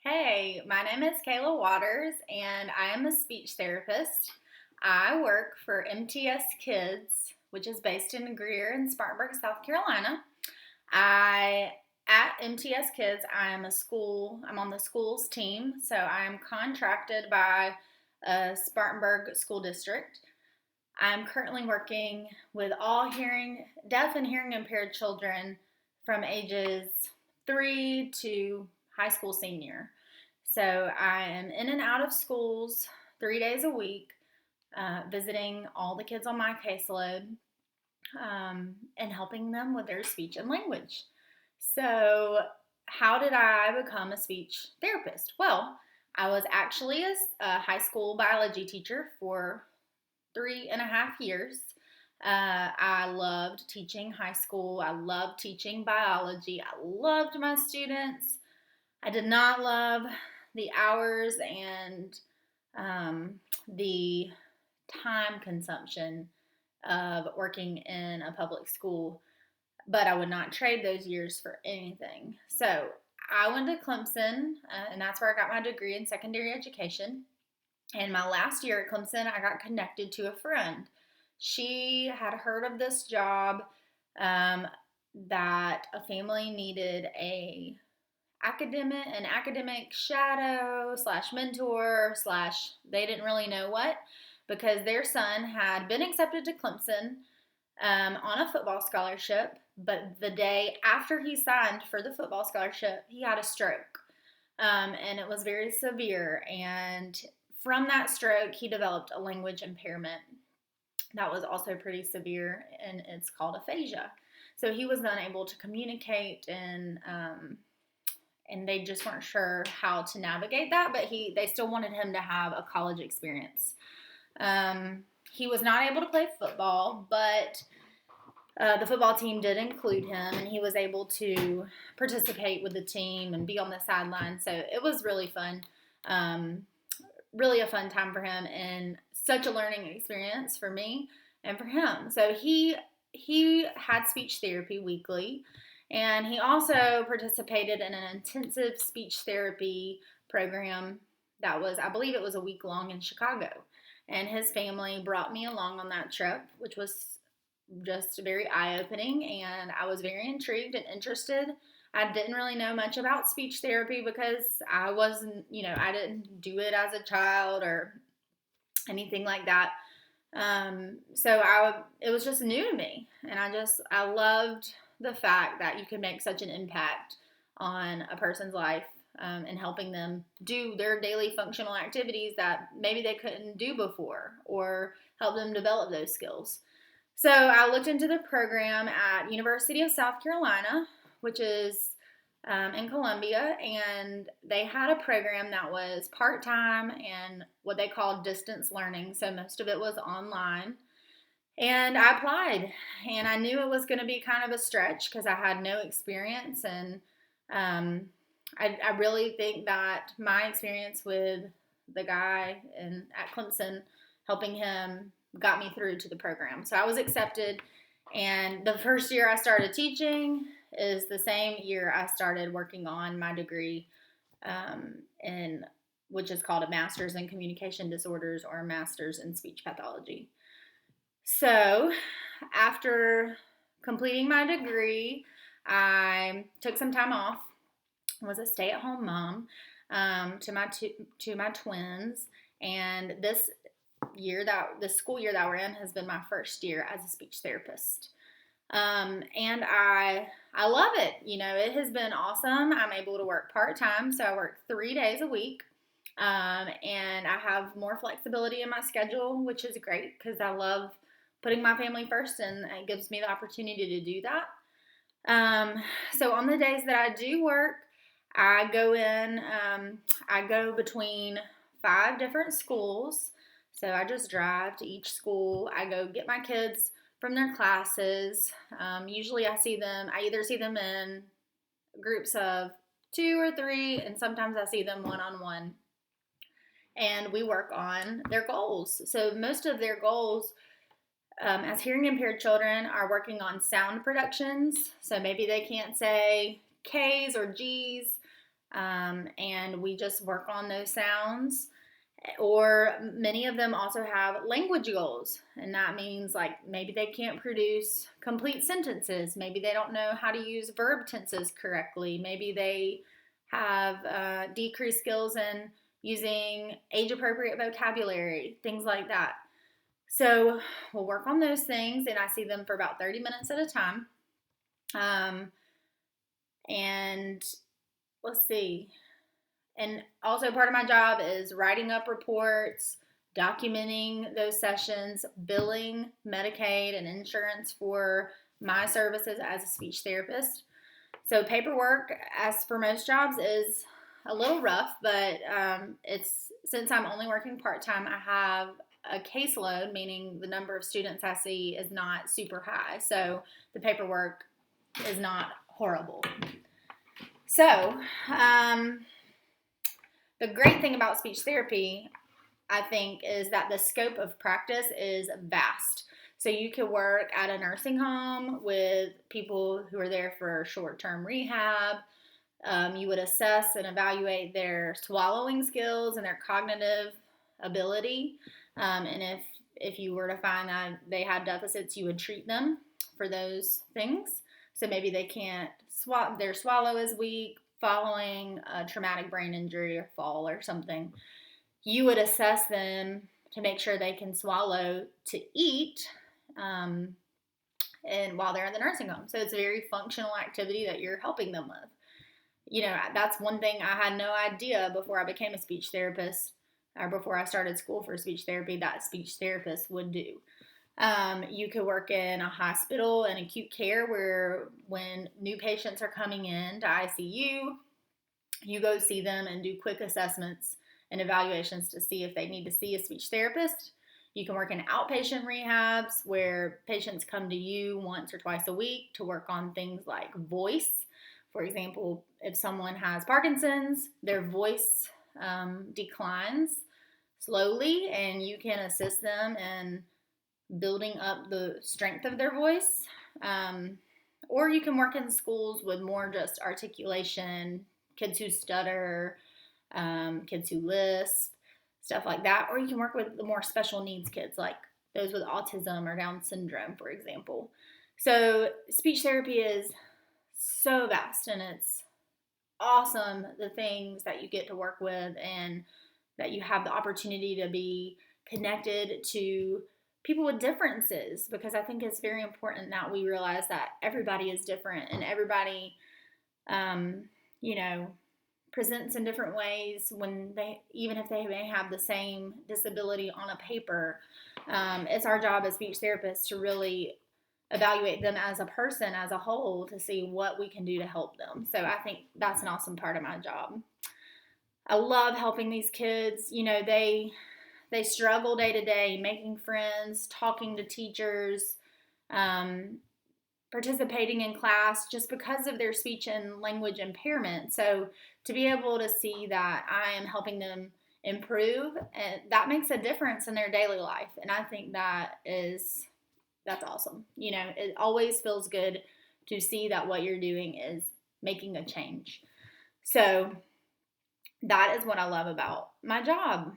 Hey, my name is Kayla Waters, and I am a speech therapist. I work for MTS Kids, which is based in Greer in Spartanburg, South Carolina. I at MTS Kids, I'm on the schools team, so I am contracted by a Spartanburg school district. I'm currently working with all deaf and hearing impaired children from ages 3 to high school senior. So I am in and out of schools 3 days a week, visiting all the kids on my caseload and helping them with their speech and language. So, how did I become a speech therapist? Well, I was actually a high school biology teacher for 3.5 years. I loved teaching high school. I loved teaching biology. I loved my students. I did not love the hours and the time consumption of working in a public school, but I would not trade those years for anything. So I went to Clemson, and that's where I got my degree in secondary education. And my last year at Clemson, I got connected to a friend. She had heard of this job um, that a family needed an academic shadow slash mentor slash they didn't really know what, because their son had been accepted to Clemson on a football scholarship, but the day after he signed for the football scholarship, he had a stroke. And it was very severe. And from that stroke, he developed a language impairment that was also pretty severe, and it's called aphasia. So he was unable to communicate, and they just weren't sure how to navigate that. But they still wanted him to have a college experience. He was not able to play football, but the football team did include him, and he was able to participate with the team and be on the sideline. So it was really fun, really a fun time for him, and such a learning experience for me and for him. So he had speech therapy weekly, and he also participated in an intensive speech therapy program that was, I believe it was a week long in Chicago. And his family brought me along on that trip, which was just very eye-opening, and I was very intrigued and interested. I didn't really know much about speech therapy because I wasn't, I didn't do it as a child or anything like that. It was just new to me, and I loved the fact that you could make such an impact on a person's life, and helping them do their daily functional activities that maybe they couldn't do before, or help them develop those skills. So I looked into the program at University of South Carolina, which is in Columbia, and they had a program that was part-time and what they called distance learning. So most of it was online. And I applied, and I knew it was going to be kind of a stretch because I had no experience. And I really think that my experience with the guy at Clemson, helping him, got me through to the program. So I was accepted, and the first year I started teaching is the same year I started working on my degree, in which is called a Master's in Communication Disorders or a Master's in Speech Pathology. So after completing my degree, I took some time off. I was a stay-at-home mom to my twins, and this school year that we're in has been my first year as a speech therapist. And I love it. It has been awesome. I'm able to work part-time, so I work 3 days a week. And I have more flexibility in my schedule, which is great because I love putting my family first, and it gives me the opportunity to do that. So on the days that I do work, I go between 5 different schools. So I just drive to each school. I go get my kids from their classes. Usually I either see them in groups of 2 or 3, and sometimes I see them one-on-one. And we work on their goals. So most of their goals, as hearing impaired children, are working on sound productions. So maybe they can't say K's or G's. and we just work on those sounds. Or many of them also have language goals, and that means like maybe they can't produce complete sentences, maybe they don't know how to use verb tenses correctly, maybe they have decreased skills in using age appropriate vocabulary, things like that. So we'll work on those things, and I see them for about 30 minutes at a time. And let's see. And also, part of my job is writing up reports, documenting those sessions, billing Medicaid and insurance for my services as a speech therapist. So, paperwork, as for most jobs, is a little rough, but it's since I'm only working part time, I have a caseload, meaning the number of students I see is not super high. So, the paperwork is not horrible. So, the great thing about speech therapy, I think, is that the scope of practice is vast. So you could work at a nursing home with people who are there for short-term rehab. You would assess and evaluate their swallowing skills and their cognitive ability. And if you were to find that they had deficits, you would treat them for those things. So maybe they can't their swallow is weak following a traumatic brain injury or fall or something. You would assess them to make sure they can swallow to eat, and while they're in the nursing home. So it's a very functional activity that you're helping them with. You know, that's one thing I had no idea before I became a speech therapist, or before I started school for speech therapy, that speech therapists would do. You could work in a hospital and acute care where when new patients are coming in to ICU, you go see them and do quick assessments and evaluations to see if they need to see a speech therapist. You can work in outpatient rehabs where patients come to you once or twice a week to work on things like voice. For example, if someone has Parkinson's, their voice declines slowly, and you can assist them in building up the strength of their voice. Or you can work in schools with more just articulation, kids who stutter, kids who lisp, stuff like that. Or you can work with the more special needs kids, like those with autism or Down syndrome, for example. So speech therapy is so vast, and it's awesome, the things that you get to work with, and that you have the opportunity to be connected to people with differences, because I think it's very important that we realize that everybody is different, and everybody, you know, presents in different ways even if they may have the same disability on a paper. It's our job as speech therapists to really evaluate them as a person, as a whole, to see what we can do to help them. So I think that's an awesome part of my job. I love helping these kids. You know, they struggle day to day, making friends, talking to teachers, participating in class, just because of their speech and language impairment. So to be able to see that I am helping them improve, and that makes a difference in their daily life. And I think that's awesome. You know, it always feels good to see that what you're doing is making a change. So that is what I love about my job.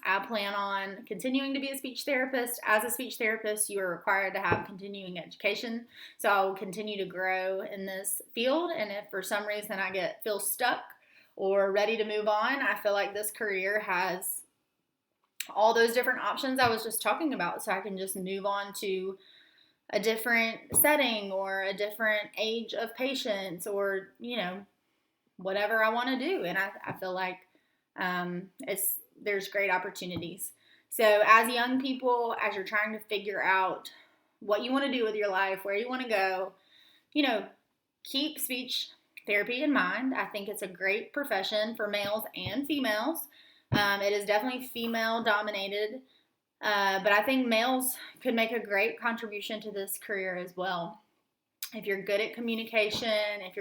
I plan on continuing to be a speech therapist. As a speech therapist, you are required to have continuing education. So I will continue to grow in this field. And if for some reason I feel stuck or ready to move on, I feel like this career has all those different options I was just talking about. So I can just move on to a different setting or a different age of patients, or, you know, whatever I want to do. And I feel like there's great opportunities. So as young people, as you're trying to figure out what you want to do with your life, where you want to go, you know, keep speech therapy in mind. I think it's a great profession for males and females. It is definitely female dominated, but I think males could make a great contribution to this career as well. If you're good at communication, if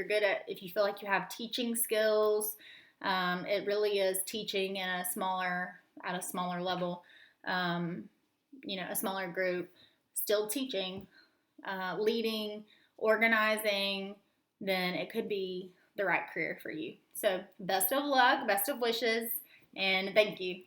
you feel like you have teaching skills, it really is teaching at a smaller level, you know, a smaller group, still teaching, leading, organizing, then it could be the right career for you. So best of luck, best of wishes, and thank you.